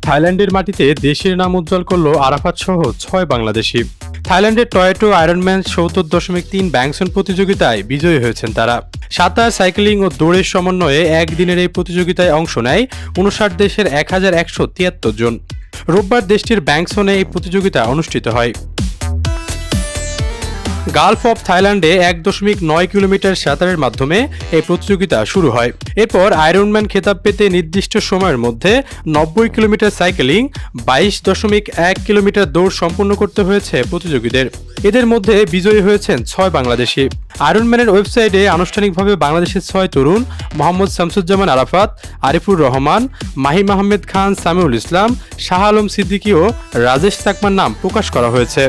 থাইল্যান্ডের মাটিতে দেশের নাম উজ্জ্বল করল আরাফাত সহ ৬ বাংলাদেশি। থাইল্যান্ডের টয়োটো আয়রনম্যান ৭০.৩ ব্যাংসন প্রতিযোগিতায় বিজয়ী হয়েছেন তারা। সাঁতার, সাইক্লিং ও দৌড়ের সমন্বয়ে একদিনের এই প্রতিযোগিতায় অংশ নেয় ৫৯ দেশের ১,১৭৩ জন। রোববার দেশটির ব্যাংসনে এই প্রতিযোগিতা অনুষ্ঠিত হয়। গালফ অফ থাইল্যান্ডে ১.৯ কিলোমিটার সাঁতারের মাধ্যমে এই প্রতিযোগিতা শুরু হয়। এরপর আয়রনম্যান খেতাব পেতে নির্দিষ্ট সময়ের মধ্যে ৯০ কিলোমিটার সাইকেলিং, ২২.১ কিলোমিটার দৌড় সম্পন্ন করতে হয়েছে প্রতিযোগীদের। এদের মধ্যে বিজয়ী হয়েছেন ৬ বাংলাদেশি। আয়রনম্যানের ওয়েবসাইটে আনুষ্ঠানিকভাবে বাংলাদেশের ৬ তরুণ মোহাম্মদ শামসুজ্জামান আরাফাত, আরিফুর রহমান, মাহিম আহমেদ খান, সামিউল ইসলাম, শাহ আলম সিদ্দিকী ও রাজেশ চাকমার নাম প্রকাশ করা হয়েছে।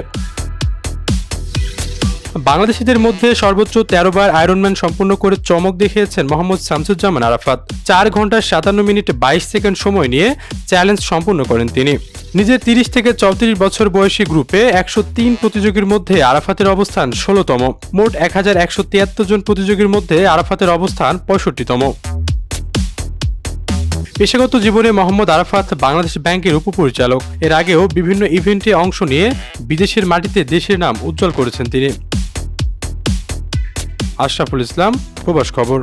বাংলাদেশিদের মধ্যে সর্বোচ্চ ১৩ বার আয়রনম্যান সম্পূর্ণ করে চমক দেখিয়েছেন মোহাম্মদ শামসুজ্জামান আরাফাত। ৪ ঘন্টা ৫৭ মিনিট ২২ সেকেন্ড সময় নিয়ে চ্যালেঞ্জ সম্পূর্ণ করেন তিনি। নিজের ৩০ থেকে ৩৪ বছর বয়সী গ্রুপে ১০৩ প্রতিযোগীর মধ্যে আরাফাতের অবস্থান ১৬তম। মোট ১,১৭৩ জন প্রতিযোগীর মধ্যে আরাফাতের অবস্থান ৬৫তম। পেশাগত জীবনে মোহাম্মদ আরাফাত বাংলাদেশ ব্যাংকের উপপরিচালক। এর আগেও বিভিন্ন ইভেন্টে অংশ নিয়ে বিদেশের মাটিতে দেশের নাম উজ্জ্বল করেছেন তিনি। আশরাফুল ইসলাম, প্রবাস খবর।